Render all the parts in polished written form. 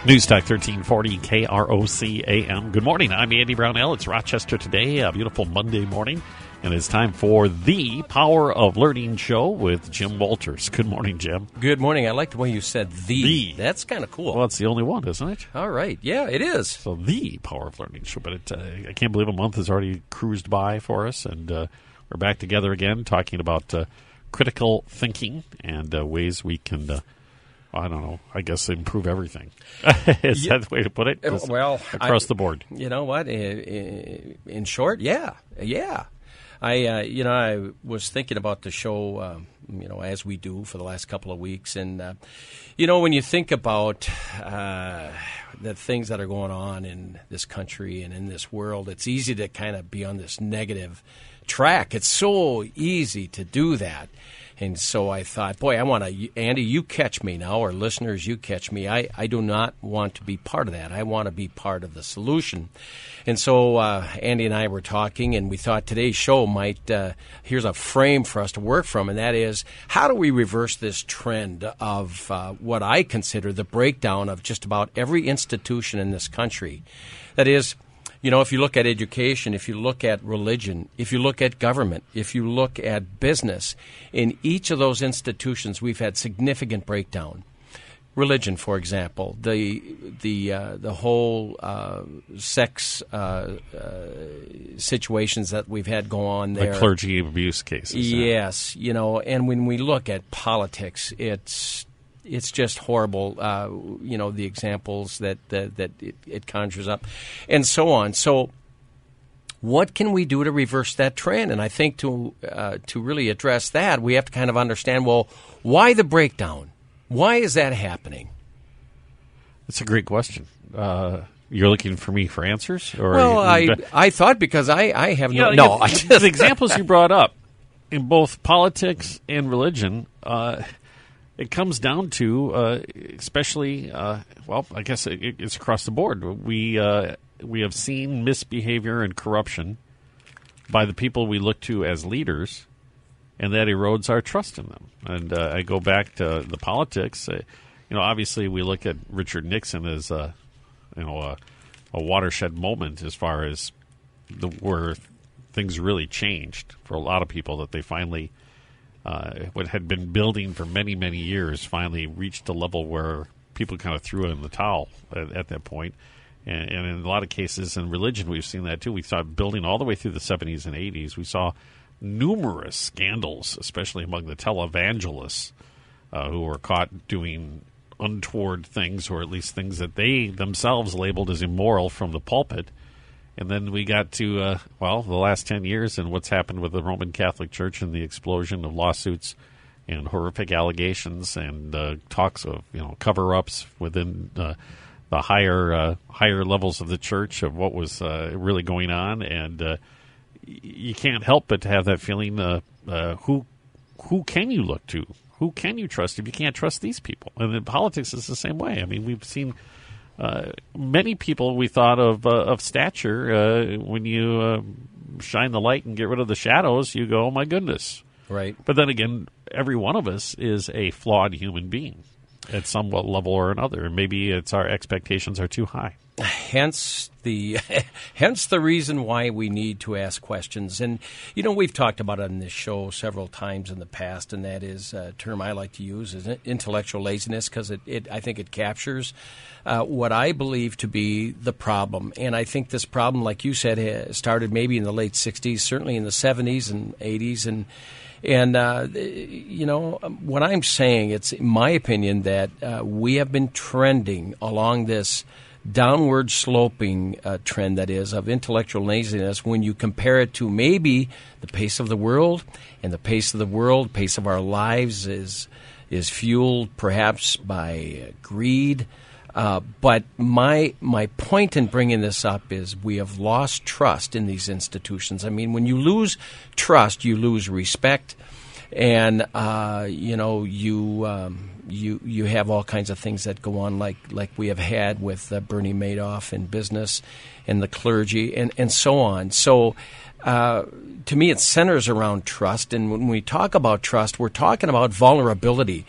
News Talk 1340 KROC-AM. Good morning. I'm Andy Brownell. It's Rochester Today, a beautiful Monday morning, and it's time for the Power of Learning show with Jim Walters. Good morning, Jim. Good morning. I like the way you said the. That's kind of cool. Well, it's the only one, isn't it? All right. Yeah, it is. So the Power of Learning show. But I can't believe a month has already cruised by for us, and we're back together again talking about critical thinking and ways we can I don't know. I guess improve everything. Is that the way to put it? Well, across the board. You know what? In short, yeah. I was thinking about the show, as we do for the last couple of weeks, and when you think about the things that are going on in this country and in this world, it's easy to kind of be on this negative track. It's so easy to do that. And so I thought, boy, I want to, Andy, you catch me now, or listeners, you catch me. I do not want to be part of that. I want to be part of the solution. And so Andy and I were talking, and we thought today's show might, here's a frame for us to work from, and that is, how do we reverse this trend of what I consider the breakdown of just about every institution in this country? That is, if you look at education, if you look at religion, if you look at government, if you look at business, in each of those institutions we've had significant breakdown. Religion, for example, the whole sex situations that we've had go on there. Like clergy abuse cases. Yes, and when we look at politics, it's just horrible, the examples that it conjures up, and so on. So what can we do to reverse that trend? And I think to really address that, we have to kind of understand, well, why the breakdown? Why is that happening? That's a great question. You're looking for me for answers? Or well, I thought because I have no... The examples you brought up in both politics and religion... it comes down to, especially, I guess it's across the board. We have seen misbehavior and corruption by the people we look to as leaders, and that erodes our trust in them. And I go back to the politics. Obviously we look at Richard Nixon as a watershed moment as far as where things really changed for a lot of people, that they finally. What had been building for many, many years finally reached a level where people kind of threw in the towel at that point. And in a lot of cases in religion, we've seen that too. We saw building all the way through the 70s and 80s. We saw numerous scandals, especially among the televangelists who were caught doing untoward things, or at least things that they themselves labeled as immoral from the pulpit. And then we got to, the last 10 years and what's happened with the Roman Catholic Church and the explosion of lawsuits and horrific allegations and talks of, cover-ups within the higher levels of the church of what was really going on. And you can't help but to have that feeling, who can you look to? Who can you trust if you can't trust these people? And in politics is the same way. I mean, we've seen... many people we thought of stature, when you shine the light and get rid of the shadows, you go, oh, my goodness. Right. But then again, every one of us is a flawed human being at some level or another. And maybe it's our expectations are too high. Hence the reason why we need to ask questions. And, we've talked about it on this show several times in the past, and that is a term I like to use, is intellectual laziness, because I think it captures what I believe to be the problem. And I think this problem, like you said, started maybe in the late 60s, certainly in the 70s and 80s. And what I'm saying, it's my opinion that we have been trending along this downward sloping trend, that is, of intellectual laziness, when you compare it to maybe the pace of the world. And the pace of the world, pace of our lives is fueled perhaps by greed. But my point in bringing this up is we have lost trust in these institutions. I mean, when you lose trust, you lose respect. And you have all kinds of things that go on, like we have had with Bernie Madoff in business and the clergy and so on. So to me, it centers around trust. And when we talk about trust, we're talking about vulnerability.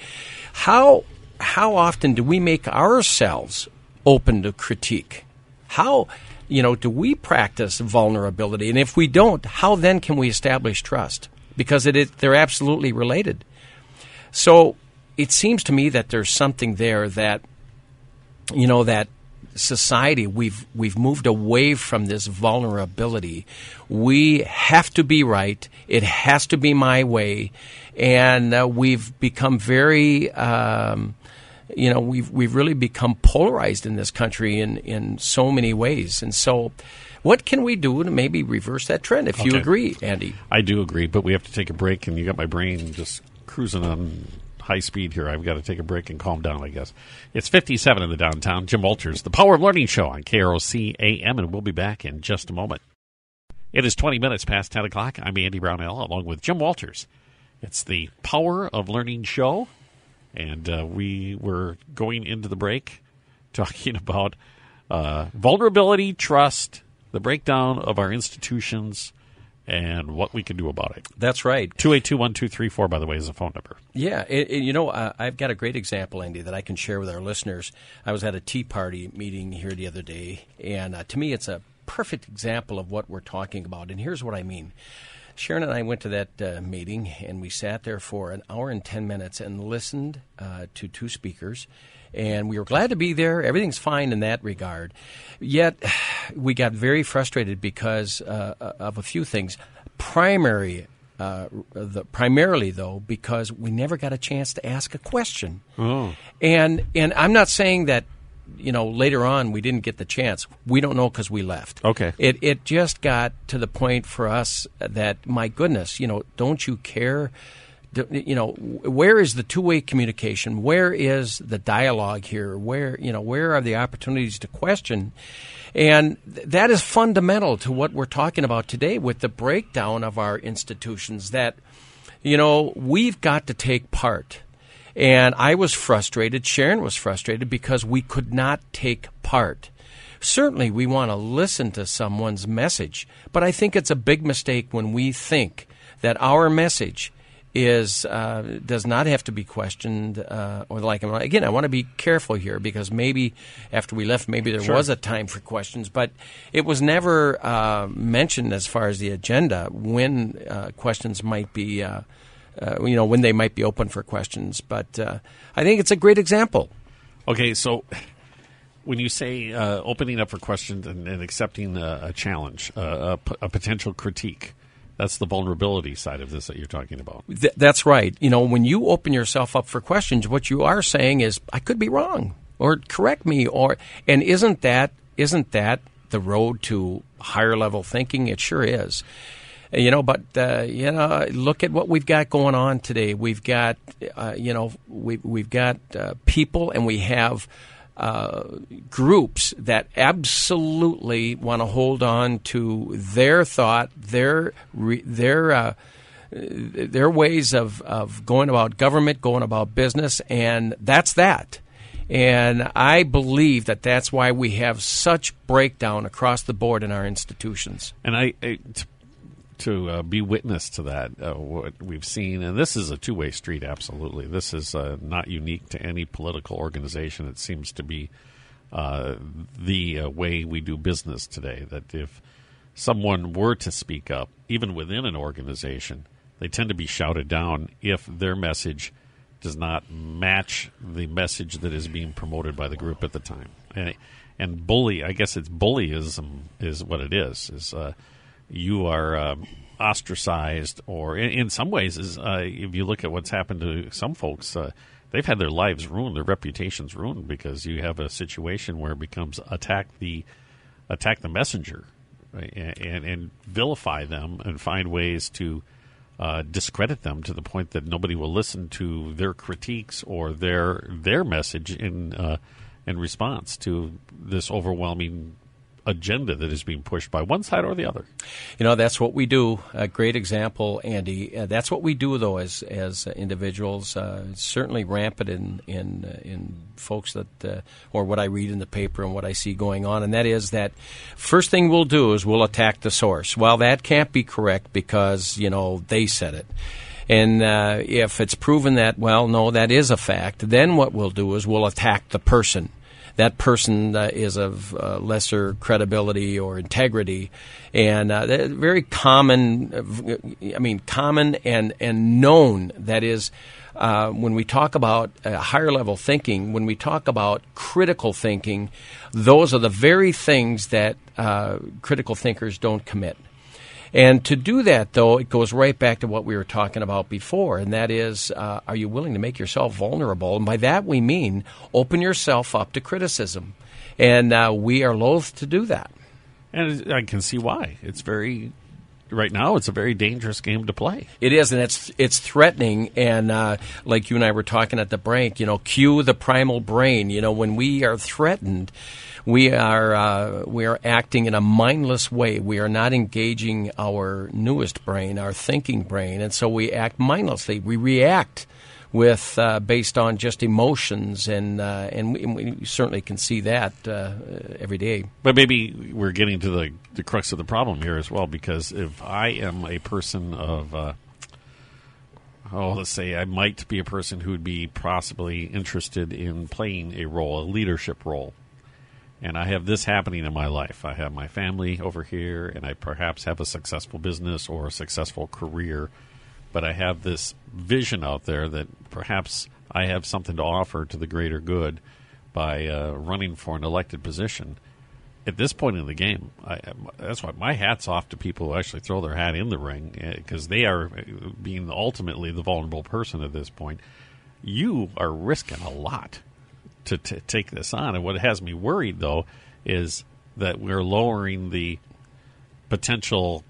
How often do we make ourselves open to critique? How, do we practice vulnerability? And if we don't, how then can we establish trust? Because they're absolutely related. So it seems to me that there's something there that, that society, we've moved away from this vulnerability. We have to be right. It has to be my way. And we've become very, we've really become polarized in this country in so many ways. And so what can we do to maybe reverse that trend, if you agree, Andy? I do agree, but we have to take a break, and you got my brain just cruising on high speed here. I've got to take a break and calm down, I guess. It's 57 in the downtown. Jim Walters, the Power of Learning Show on KROC-AM, and we'll be back in just a moment. It is 20 minutes past 10 o'clock. I'm Andy Brownell, along with Jim Walters. It's the Power of Learning Show, and we were going into the break talking about vulnerability, trust, the breakdown of our institutions, and what we can do about it. That's right. 282-1234, by the way, is the phone number. Yeah. I've got a great example, Andy, that I can share with our listeners. I was at a Tea Party meeting here the other day, and to me it's a perfect example of what we're talking about. And here's what I mean. Sharon and I went to that meeting, and we sat there for an hour and 10 minutes and listened to two speakers. And we were glad to be there. Everything's fine in that regard. Yet we got very frustrated because of a few things. Primarily, though, because we never got a chance to ask a question. Oh. And I'm not saying that, later on we didn't get the chance. We don't know because we left. Okay. It just got to the point for us that, my goodness, don't you care? Where is the two-way communication? Where is the dialogue here? Where are the opportunities to question? And that is fundamental to what we're talking about today with the breakdown of our institutions, that, we've got to take part. And I was frustrated, Sharon was frustrated, because we could not take part. Certainly we want to listen to someone's message, but I think it's a big mistake when we think that our message does not have to be questioned, or again, I want to be careful here, because maybe after we left, maybe there was a time for questions, but it was never mentioned as far as the agenda when questions might be, when they might be open for questions. But I think it's a great example. Okay, so when you say opening up for questions and accepting a challenge, a potential critique, that's the vulnerability side of this that you're talking about. That's right. When you open yourself up for questions, what you are saying is, I could be wrong, or correct me, and isn't that the road to higher level thinking? It sure is. But look at what we've got going on today. We've got we've got people, and we have groups that absolutely want to hold on to their thought, their ways of going about government, going about business, and that's that. And I believe that that's why we have such breakdown across the board in our institutions. And to be witness to that, what we've seen, and this is a two-way street, absolutely. This is not unique to any political organization. It seems to be the way we do business today, that if someone were to speak up, even within an organization, they tend to be shouted down if their message does not match the message that is being promoted by the group at the time. And bully, I guess it's bullyism is what it is you are ostracized, or in some ways, if you look at what's happened to some folks, they've had their lives ruined, their reputations ruined, because you have a situation where it becomes attack the messenger, right? and vilify them and find ways to discredit them to the point that nobody will listen to their critiques or their message in response to this overwhelming agenda that is being pushed by one side or the other. That's what we do. A great example, Andy. That's what we do, though, as individuals. It's certainly rampant in folks that, or what I read in the paper and what I see going on, and that is that first thing we'll do is we'll attack the source. Well, that can't be correct because, they said it. And if it's proven that, well, no, that is a fact, then what we'll do is we'll attack the person. that person is of lesser credibility or integrity, and very common. Common and known. That is, when we talk about higher level thinking, when we talk about critical thinking, those are the very things that critical thinkers don't commit. And to do that, though, it goes right back to what we were talking about before, and that is, are you willing to make yourself vulnerable? And by that we mean open yourself up to criticism. And we are loath to do that. And I can see why. Right now, it's a very dangerous game to play. It is, and it's threatening. And like you and I were talking at the break, cue the primal brain. When we are threatened, we are acting in a mindless way. We are not engaging our newest brain, our thinking brain, and so we act mindlessly. We react with based on just emotions, and we certainly can see that every day. But maybe we're getting to the crux of the problem here as well, because if I am a person of, let's say I might be a person who would be possibly interested in playing a role, a leadership role, and I have this happening in my life. I have my family over here, and I perhaps have a successful business or a successful career, but I have this vision out there that perhaps I have something to offer to the greater good by running for an elected position. At this point in the game, that's why my hat's off to people who actually throw their hat in the ring, because they are being ultimately the vulnerable person at this point. You are risking a lot to take this on. And what has me worried, though, is that we're lowering the potential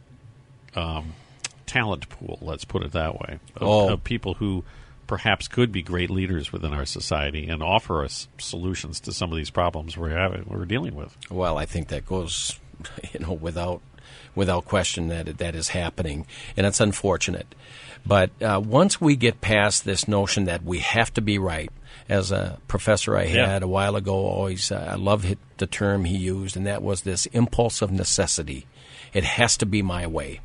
talent pool, let's put it that way, of people who perhaps could be great leaders within our society and offer us solutions to some of these problems we're dealing with. Well, I think that goes, without question that is happening, and it's unfortunate. But once we get past this notion that we have to be right, as a professor I had a while ago, I love the term he used, and that was this impulse of necessity. It has to be my way.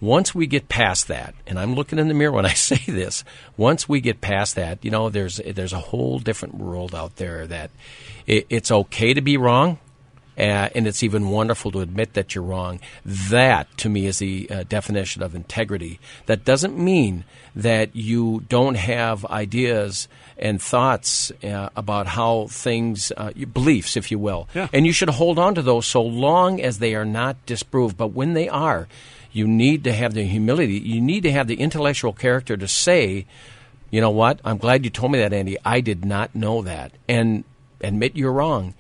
Once we get past that, and I'm looking in the mirror when I say this, once we get past that, there's a whole different world out there that it's okay to be wrong, and it's even wonderful to admit that you're wrong. That, to me, is the definition of integrity. That doesn't mean that you don't have ideas and thoughts about how things, beliefs, if you will. Yeah. And you should hold on to those so long as they are not disproved. But when they are, you need to have the humility. You need to have the intellectual character to say, you know what, I'm glad you told me that, Andy. I did not know that. And admit you're wrong.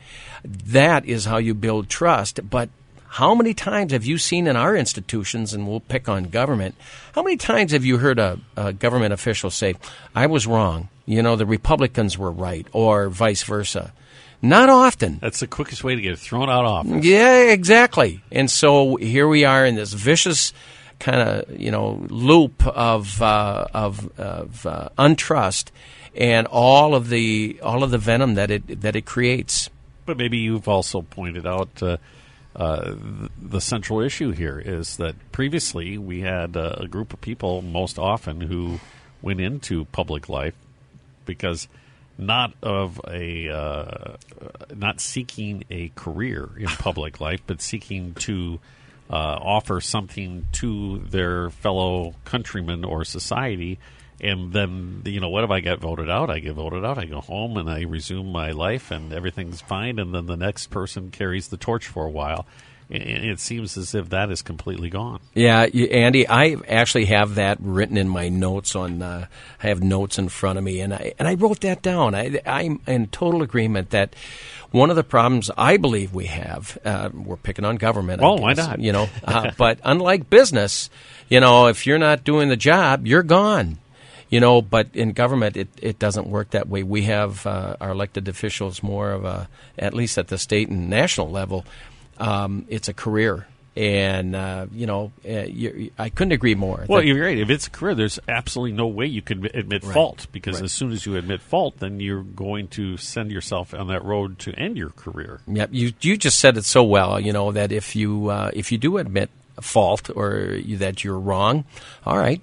That is how you build trust. But how many times have you seen in our institutions, and we'll pick on government, how many times have you heard a government official say, I was wrong, the Republicans were right, or vice versa? Not often. That's the quickest way to get thrown out of office. Yeah, exactly. And so here we are in this vicious kind of loop of untrust and all of the venom that it creates. But maybe you've also pointed out the central issue here is that previously we had a group of people most often who went into public life because not seeking a career in public life, but seeking to offer something to their fellow countrymen or society. And then, what if I get voted out? I get voted out. I go home and I resume my life and everything's fine. And then the next person carries the torch for a while. And it seems as if that is completely gone. Yeah, Andy, I actually have that written in my notes I have notes in front of me, and I wrote that down. I'm in total agreement that one of the problems I believe we have, we're picking on government. Oh, why not? But unlike business, if you're not doing the job, you're gone. But in government, it doesn't work that way. We have our elected officials more of at least at the state and national level, it's a career. And, I couldn't agree more. Well, you're right. If it's a career, there's absolutely no way you can admit fault, because as soon as you admit fault, then you're going to send yourself on that road to end your career. Yeah, you just said it so well, that if you do admit fault or that you're wrong. All right,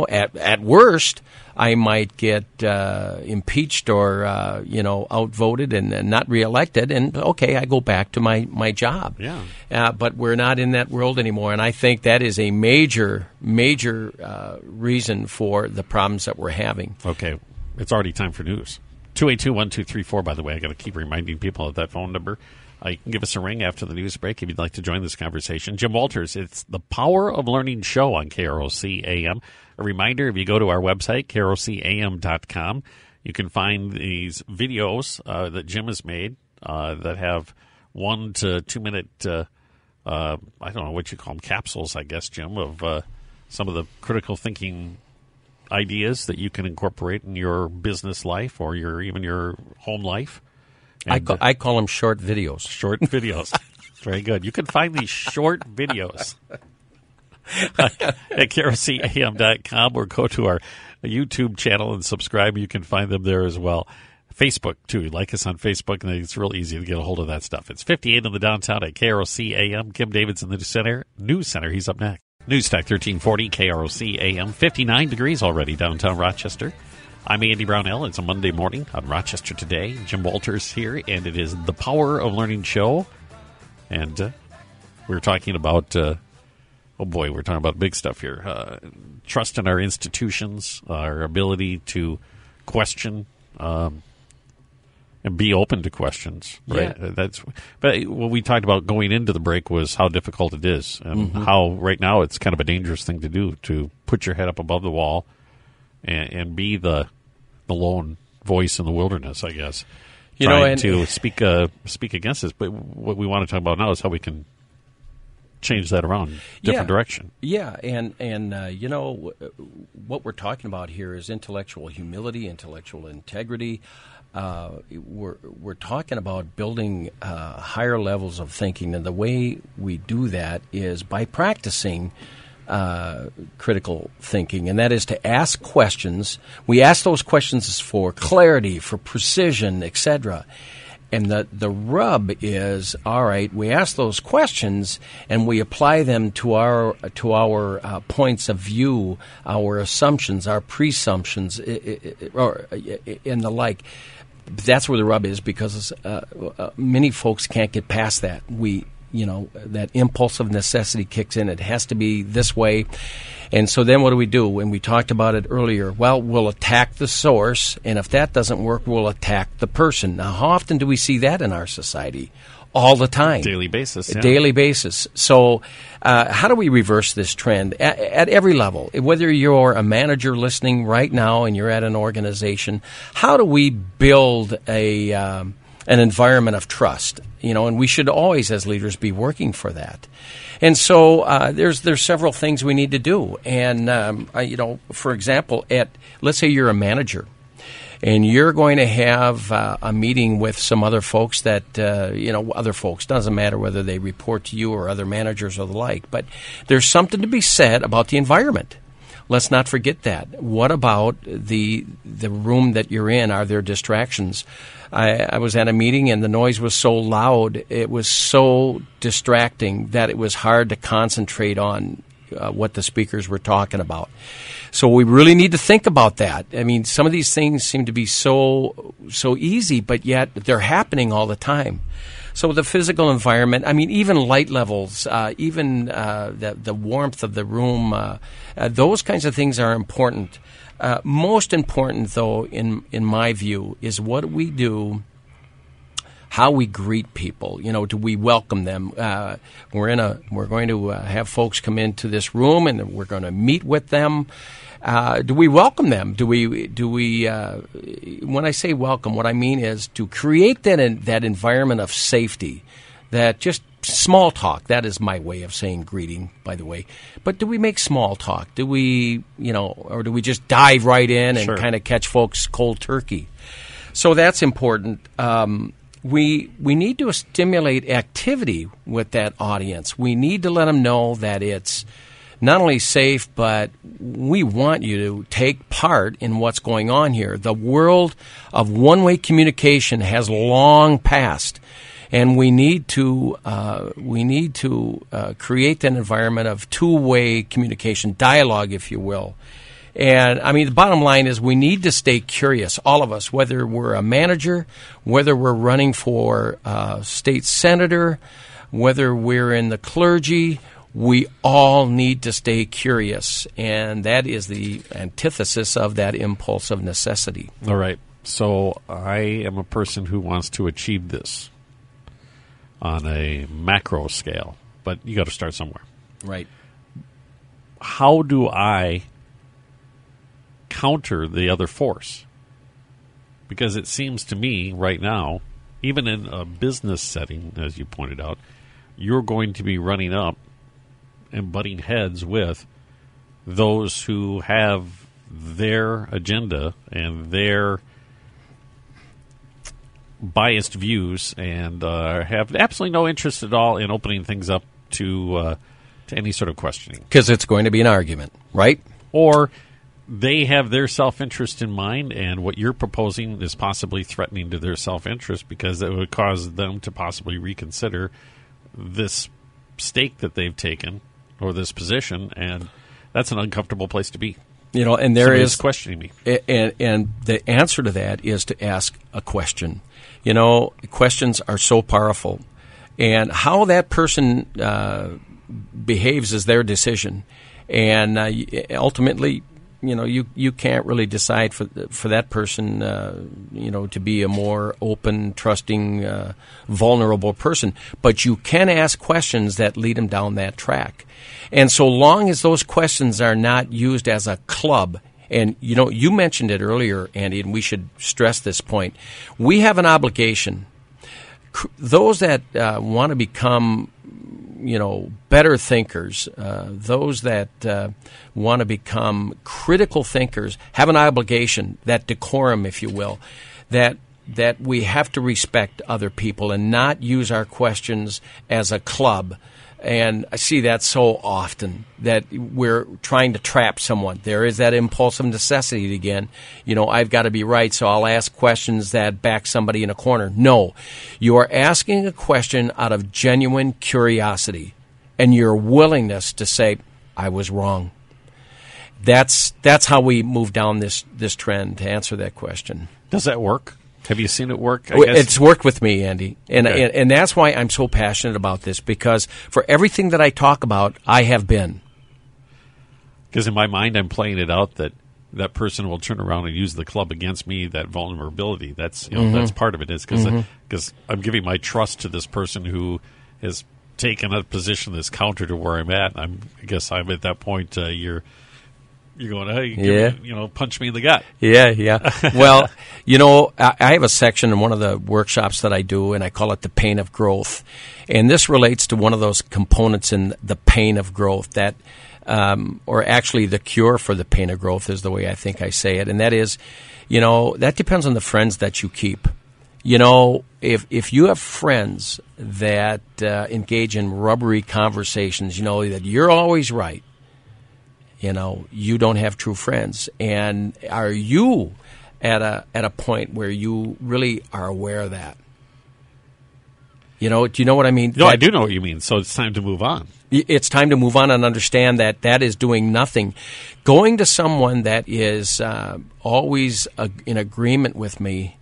at worst, I might get impeached or outvoted and not reelected, and okay, I go back to my job. Yeah. But we're not in that world anymore, and I think that is a major reason for the problems that we're having. Okay, it's already time for news. 282-1234, by the way. I got to keep reminding people of that phone number. You can give us a ring after the news break if you'd like to join this conversation. Jim Walters, it's the Power of Learning show on KROC-AM. A reminder, if you go to our website, KROC-AM.com, you can find these videos that Jim has made that have 1 to 2 minute, I don't know what you call them, capsules, I guess, Jim, of some of the critical thinking ideas that you can incorporate in your business life or even your home life. And, I call them short videos. Short videos. Very good. You can find these short videos at KROC-AM.com or go to our YouTube channel and subscribe. You can find them there as well. Facebook, too. Like us on Facebook, and it's real easy to get a hold of that stuff. It's 58 in the downtown at KROC-AM. Kim David's in the News Center. He's up next. News Talk 1340, KROC-AM. 59 degrees already downtown Rochester. I'm Andy Brownell. It's a Monday morning on Rochester Today. Jim Walters here, and it is the Power of Learning show. And we're talking about, we're talking about big stuff here. Trust in our institutions, our ability to question and be open to questions, right? Yeah. But what we talked about going into the break was how difficult it is, and how right now it's kind of a dangerous thing to do, to put your head up above the wall and be the lone voice in the wilderness, I guess. Trying to speak against this. But what we want to talk about now is how we can change that around, different direction. Yeah, and what we're talking about here is intellectual humility, intellectual integrity. We're talking about building higher levels of thinking, and the way we do that is by practicing critical thinking, and that is to ask questions. We ask those questions for clarity, for precision, etc. And the rub is, all right, we ask those questions and we apply them to our points of view, our assumptions, our presumptions, and the like. That's where the rub is, because many folks can't get past that. That impulse of necessity kicks in. It has to be this way. And so then what do? When we talked about it earlier, well, we'll attack the source, and if that doesn't work, we'll attack the person. Now, how often do we see that in our society? All the time. Daily basis. Yeah. Daily basis. So how do we reverse this trend at every level? Whether you're a manager listening right now and you're at an organization, how do we build an environment of trust? And we should always, as leaders, be working for that. And so there's several things we need to do. And, for example, let's say you're a manager, and you're going to have a meeting with some other folks that, other folks. Doesn't matter whether they report to you or other managers or the like. But there's something to be said about the environment. Let's not forget that. What about the room that you're in? Are there distractions? I was at a meeting, and the noise was so loud, it was so distracting that it was hard to concentrate on what the speakers were talking about. So we really need to think about that. I mean, some of these things seem to be so easy, but yet they're happening all the time. So the physical environment, I mean, even light levels, even the warmth of the room, those kinds of things are important. Most important, though, in my view, is what we do, how we greet people. Do we welcome them? We're going to have folks come into this room, and we're going to meet with them. Do we welcome them? Do we? When I say welcome, what I mean is to create that environment of safety, that just small talk. That is my way of saying greeting, by the way. But do we make small talk? Do we, or do we just dive right in and kind of catch folks cold turkey? So that's important. We need to stimulate activity with that audience. We need to let them know that it's not only safe, but we want you to take part in what's going on here. The world of one-way communication has long passed. and we need to create an environment of two-way communication, dialogue, if you will. And, I mean, the bottom line is we need to stay curious, all of us, whether we're a manager, whether we're running for state senator, whether we're in the clergy, we all need to stay curious. And that is the antithesis of that impulse of necessity. All right. So I am a person who wants to achieve this on a macro scale, but you got to start somewhere. Right. How do I counter the other force? Because it seems to me right now, even in a business setting, as you pointed out, you're going to be running up and butting heads with those who have their agenda and their biased views and have absolutely no interest at all in opening things up to any sort of questioning. Because it's going to be an argument, right? Or they have their self-interest in mind, and what you're proposing is possibly threatening to their self-interest because it would cause them to possibly reconsider this stake that they've taken or this position, and that's an uncomfortable place to be. You know, and there Somebody's is questioning me. And the answer to that is to ask a question. You know, questions are so powerful, and how that person behaves is their decision, and ultimately, you know, you can't really decide for that person, you know, to be a more open, trusting, vulnerable person. But you can ask questions that lead them down that track. And so long as those questions are not used as a club, and, you know, you mentioned it earlier, Andy, and we should stress this point. We have an obligation. Those that want to become, you know, better thinkers, those that want to become critical thinkers have an obligation, that decorum, if you will, that we have to respect other people and not use our questions as a club. And I see that so often, that we're trying to trap someone. There is that impulsive necessity again. You know, I've got to be right, so I'll ask questions that back somebody in a corner. No, you are asking a question out of genuine curiosity and your willingness to say, I was wrong. That's how we move down this trend, to answer that question. Does that work? Have you seen it work? It's worked with me, Andy. And, Okay. and that's why I'm so passionate about this, because for everything that I talk about, I have been. Because in my mind, I'm playing it out that that person will turn around and use the club against me, that vulnerability. That's, you know, that's part of it. Is because I'm giving my trust to this person who has taken a position that's counter to where I'm at. I guess I'm at that point. You're going, hey, you know, punch me in the gut. Yeah. Well, you know, I have a section in one of the workshops that I do, and I call it the pain of growth. And this relates to one of those components in the pain of growth that, or actually the cure for the pain of growth is the way I think I say it. And that is, you know, that depends on the friends that you keep. You know, if you have friends that engage in rubbery conversations, you know, that you're always right, you know, you don't have true friends. And are you at a point where you really are aware of that? You know, do you know what I mean? No, I do know what you mean. So it's time to move on. It's time to move on and understand that that is doing nothing. Going to someone that is always in agreement with me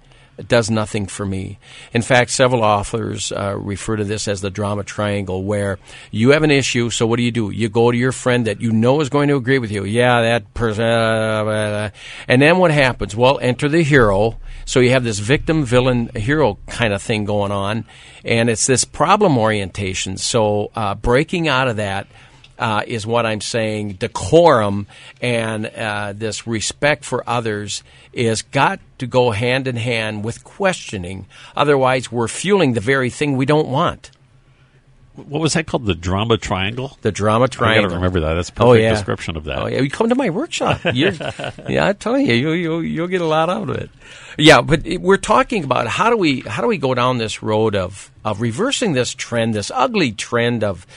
does nothing for me. In fact, several authors refer to this as the drama triangle, where you have an issue, so what do? You go to your friend that you know is going to agree with you. Yeah, that person. And then what happens? Well, enter the hero. So you have this victim, villain, hero kind of thing going on, and it's this problem orientation. So breaking out of that is what I'm saying. Decorum and this respect for others is got to go hand in hand with questioning. Otherwise, we're fueling the very thing we don't want. What was that called? The drama triangle? The drama triangle. I got to remember that. That's a perfect description of that. Oh, yeah. You come to my workshop. Yeah, I tell you, you'll get a lot out of it. Yeah, but we're talking about how do we go down this road of reversing this trend, this ugly trend of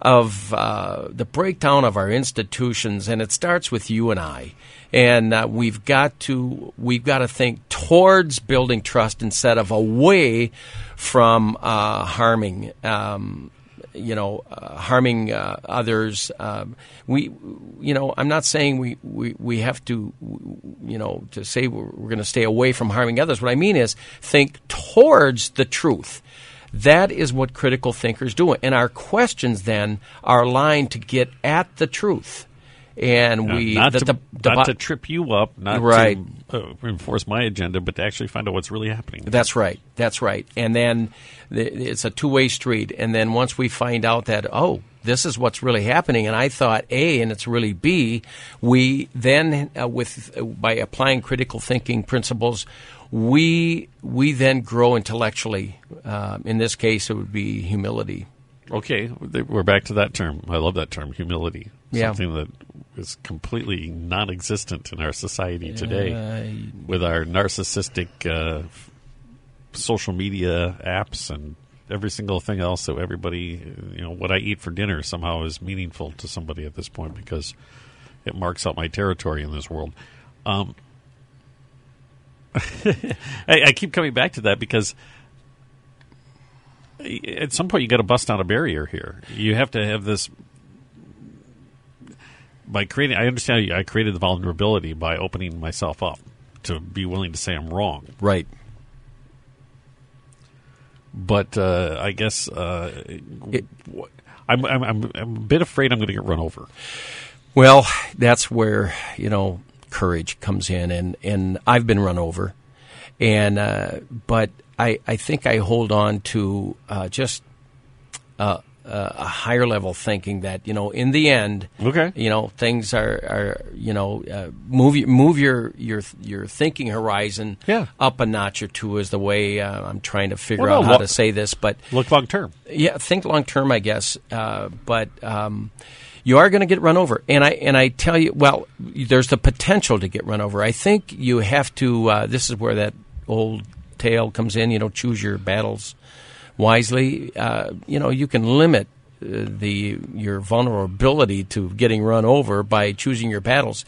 the breakdown of our institutions, and it starts with you and I. And we've got to think towards building trust instead of away from harming. Harming others. I'm not saying we have to, to say we're going to stay away from harming others. What I mean is think towards the truth. That is what critical thinkers do. And our questions then are aligned to get at the truth. And not to trip you up, not right. to reinforce my agenda, but to actually find out what's really happening. That's right. And then it's a two-way street. And then once we find out that, this is what's really happening, and I thought A and it's really B, we then, by applying critical thinking principles, we then grow intellectually. In this case, it would be humility. Okay, we're back to that term. I love that term, humility. Yeah. Something that is completely non-existent in our society today with our narcissistic social media apps and every single thing else. So everybody, what I eat for dinner somehow is meaningful to somebody at this point because it marks out my territory in this world. I keep coming back to that because at some point you got to bust down a barrier here. You have to have this by creating. I understand I created the vulnerability by opening myself up to be willing to say I'm wrong. Right. But I guess I'm a bit afraid I'm going to get run over. Well, that's where courage comes in, and I've been run over, but I think I hold on to just a higher level thinking that in the end, okay, things are move your thinking horizon up a notch or two is the way I'm trying to figure out how to say this, but look long term. Yeah, think long term, I guess, but. You are going to get run over, and I tell you, well, there's the potential to get run over. I think you have to. This is where that old tale comes in. Choose your battles wisely. You can limit your vulnerability to getting run over by choosing your battles,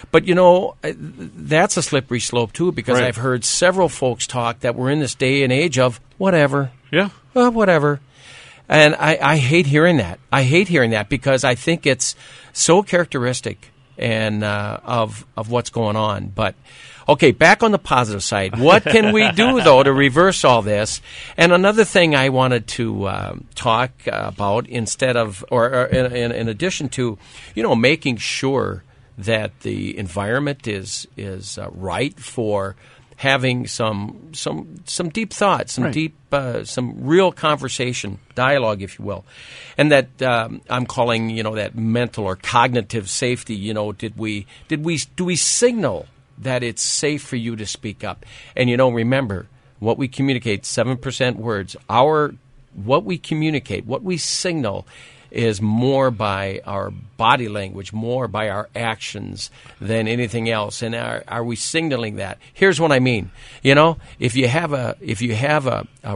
but that's a slippery slope too. Because right. I've heard several folks talk that we're in this day and age of whatever. Yeah, whatever. And I hate hearing that. I hate hearing that because I think it's so characteristic and of what's going on. But okay, back on the positive side, what can we do though to reverse all this? And another thing I wanted to talk about instead of, or in addition to, making sure that the environment is right for having some deep thoughts, some right. deep, some real conversation, dialogue, if you will, and that I'm calling, that mental or cognitive safety. Do we signal that it's safe for you to speak up? And remember, what we communicate, 7% words. What we communicate, what we signal, is more by our body language, more by our actions than anything else. And are we signaling that? Here's what I mean. If you have a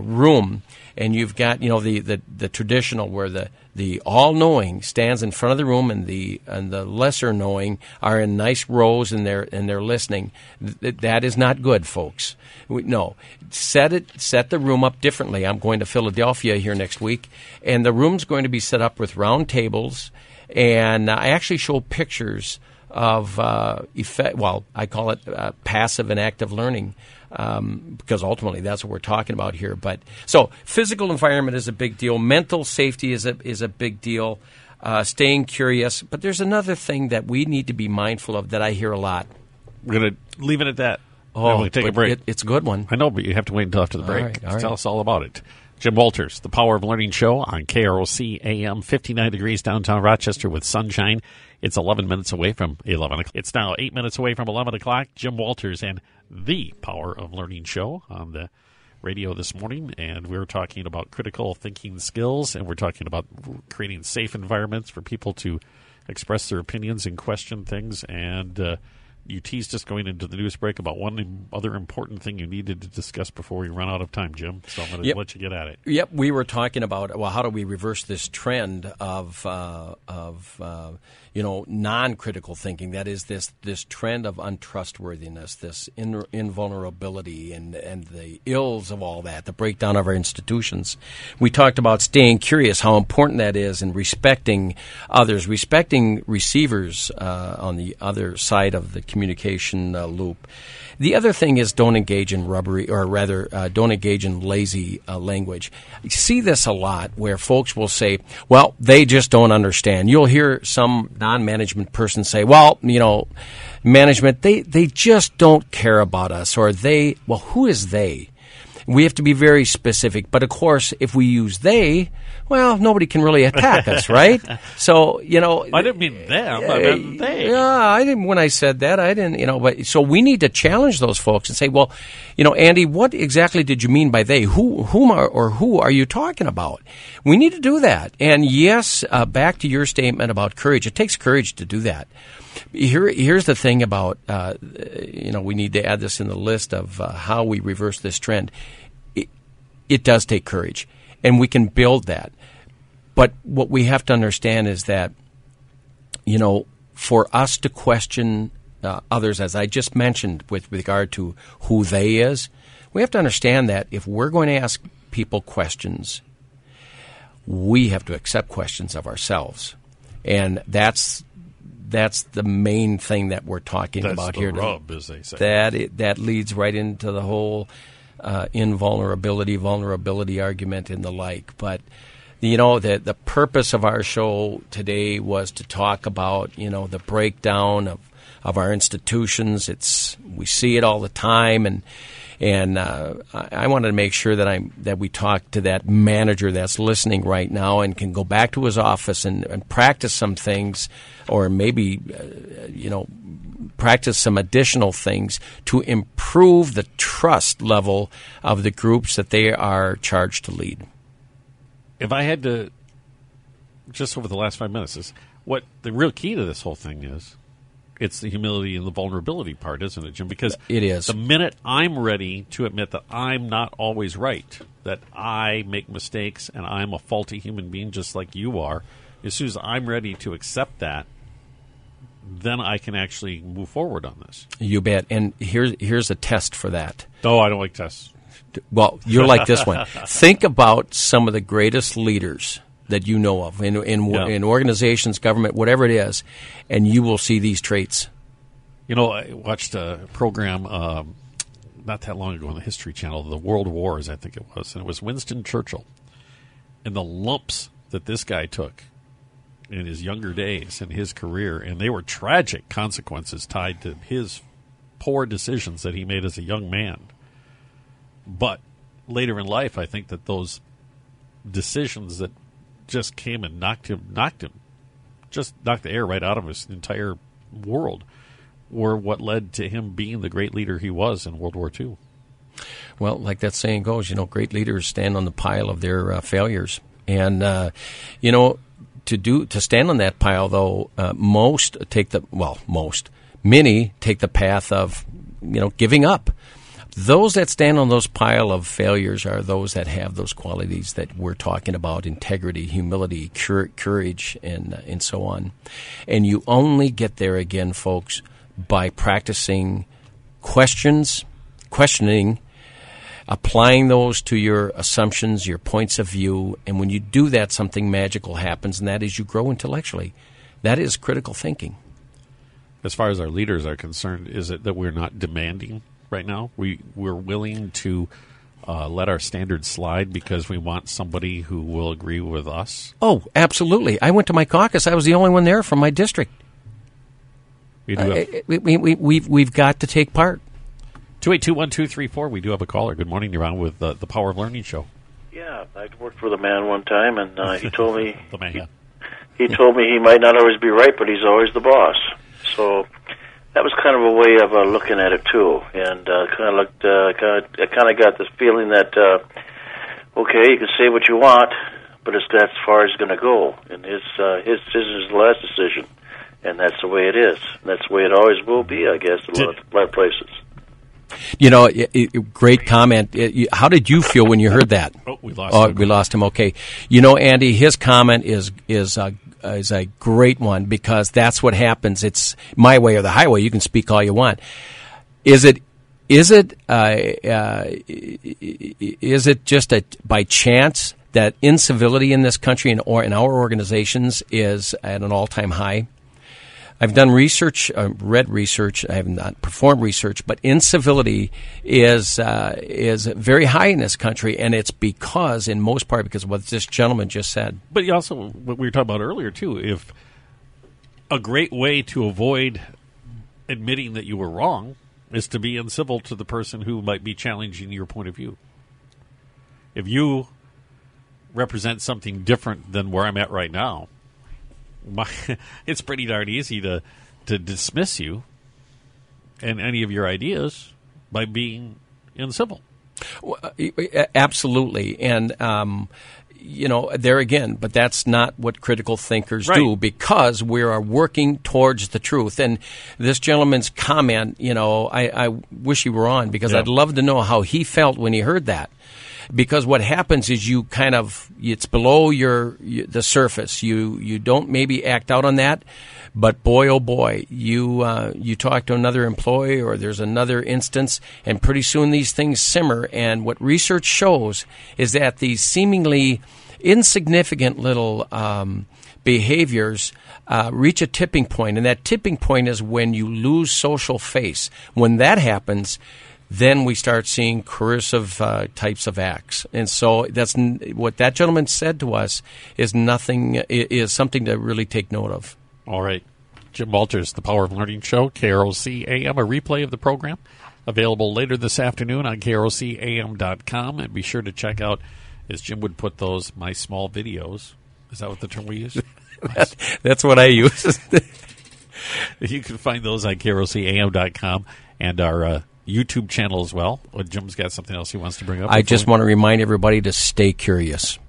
room and you've got the traditional where the all-knowing stands in front of the room and the lesser knowing are in nice rows and they're listening, that is not good, folks. No, set the room up differently. I'm going to Philadelphia here next week, and the room's going to be set up with round tables, and I actually show pictures of effect. Well, I call it passive and active learning. Because ultimately that's what we're talking about here. But so physical environment is a big deal. Mental safety is a big deal. Staying curious. But there's another thing that we need to be mindful of that I hear a lot. We're going to leave it at that. Oh, take a break. It's a good one. I know, but you have to wait until after the break. All right. Tell us all about it. Jim Walters, the Power of Learning Show on KROC-AM, 59 degrees downtown Rochester with sunshine. It's 11 minutes away from 11 o'clock. It's now 8 minutes away from 11 o'clock. Jim Walters and the Power of Learning Show on the radio this morning. And we're talking about critical thinking skills, and we're talking about creating safe environments for people to express their opinions and question things and you teased us going into the news break about one other important thing you needed to discuss before we run out of time, Jim. So I'm going to let you get at it. Yep, we were talking about, well, how do we reverse this trend of non-critical thinking? That is this trend of untrustworthiness, this invulnerability, and the ills of all that, the breakdown of our institutions. We talked about staying curious, how important that is, and respecting others, respecting receivers on the other side of the communication loop. The other thing is don't engage in rubbery, or rather, don't engage in lazy language. You see this a lot where folks will say, well, they just don't understand. You'll hear some non-management person say, well, management, they just don't care about us, or who is they? We have to be very specific. But, of course, if we use they, well, nobody can really attack us, right? So, I didn't mean them. I meant they. Yeah, I didn't. When I said that, I didn't, But so we need to challenge those folks and say, well, Andy, what exactly did you mean by they? Who are you talking about? We need to do that. And, yes, back to your statement about courage. It takes courage to do that. Here's the thing about, we need to add this in the list of how we reverse this trend. It does take courage, and we can build that. But what we have to understand is that, for us to question others, as I just mentioned with regard to who they is, we have to understand that if we're going to ask people questions, we have to accept questions of ourselves. And that's the main thing that we're talking about here. That's the rub, as they say. That leads right into the whole vulnerability argument and the like. But, the purpose of our show today was to talk about, the breakdown of our institutions. We see it all the time, and I wanted to make sure that we talk to that manager that's listening right now and can go back to his office and practice some things, or maybe practice some additional things to improve the trust level of the groups that they are charged to lead. If I had to, just over the last 5 minutes, is what the real key to this whole thing is. It's the humility and the vulnerability part, isn't it, Jim? Because it is. The minute I'm ready to admit that I'm not always right, that I make mistakes and I'm a faulty human being just like you are, as soon as I'm ready to accept that, then I can actually move forward on this. You bet. And here's a test for that. Oh, I don't like tests. Well, you're like this one. Think about some of the greatest leaders that you know of in organizations, government, whatever it is, and you will see these traits. I watched a program not that long ago on the History Channel, the World Wars, I think it was, and it was Winston Churchill. And the lumps that this guy took in his younger days in his career, and they were tragic consequences tied to his poor decisions that he made as a young man. But later in life, I think that those decisions that just came and knocked the air right out of his entire world, were what led to him being the great leader he was in World War II. Well, like that saying goes, great leaders stand on the pile of their failures. And, to stand on that pile, though, many take the path of, giving up. Those that stand on those pile of failures are those that have those qualities that we're talking about: integrity, humility, courage, and so on. And you only get there again, folks, by practicing questioning, applying those to your assumptions, your points of view. And when you do that, something magical happens, and that is you grow intellectually. That is critical thinking. As far as our leaders are concerned, is it that we're not demanding right now? We're willing to let our standards slide because we want somebody who will agree with us? Oh, absolutely. I went to my caucus. I was the only one there from my district. We've got to take part. 282-1234. We do have a caller. Good morning. You're on with the Power of Learning show. Yeah, I worked with a man one time, and he told me the man, yeah. He told me he might not always be right, but he's always the boss. So that was kind of a way of looking at it too, and I kind of got this feeling that okay, you can say what you want, but that's as far as it's going to go, and his decision is the last decision. And that's the way it is. That's the way it always will be, I guess, in a lot of places. You know, great comment. How did you feel when you heard that? Oh, we lost him. We lost him. Okay. You know, Andy, his comment is a great one, because that's what happens. It's my way or the highway. You can speak all you want. Is it just by chance that incivility in this country and or in our organizations is at an all-time high? I've done research, read research. I have not performed research, but incivility is very high in this country, and it's because, in most part, because of what this gentleman just said. But you also, what we were talking about earlier too, if a great way to avoid admitting that you were wrong is to be uncivil to the person who might be challenging your point of view. If you represent something different than where I'm at right now, it's pretty darn easy to dismiss you and any of your ideas by being uncivil. Absolutely. And, you know, there again, but that's not what critical thinkers do, because we are working towards the truth. And this gentleman's comment, you know, I wish he were on, because I'd love to know how he felt when he heard that. Because what happens is you kind of, it's below the surface. You don't maybe act out on that, but boy, oh boy, you talk to another employee, or there's another instance, and pretty soon these things simmer. And what research shows is that these seemingly insignificant little behaviors reach a tipping point, and that tipping point is when you lose social face. When that happens, then we start seeing coercive types of acts. And so that's what that gentleman said to us is something to really take note of. All right. Jim Walters, The Power of Learning Show, KROC-AM, a replay of the program, available later this afternoon on KROC-AM.com. And be sure to check out, as Jim would put those, my small videos. Is that what the term we use? That's what I use. You can find those on KROC-AM.com and our YouTube channel as well. Jim's got something else he wants to bring up. I just want to remind everybody to stay curious.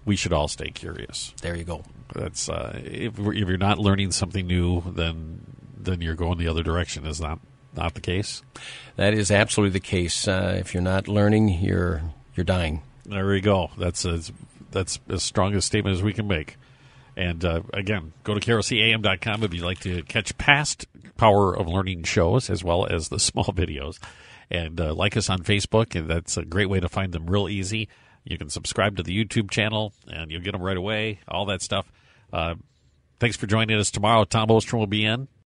We should all stay curious. There you go. That's if you're not learning something new, then you're going the other direction. Is not the case? That is absolutely the case. If you're not learning, you're dying. There we go. That's as strong a statement as we can make. And again, go to KROC-AM.com if you'd like to catch past Power of Learning shows as well as the small videos. And like us on Facebook, and that's a great way to find them real easy. You can subscribe to the YouTube channel, and you'll get them right away, all that stuff. Thanks for joining us tomorrow. Tom Ostrom will be in.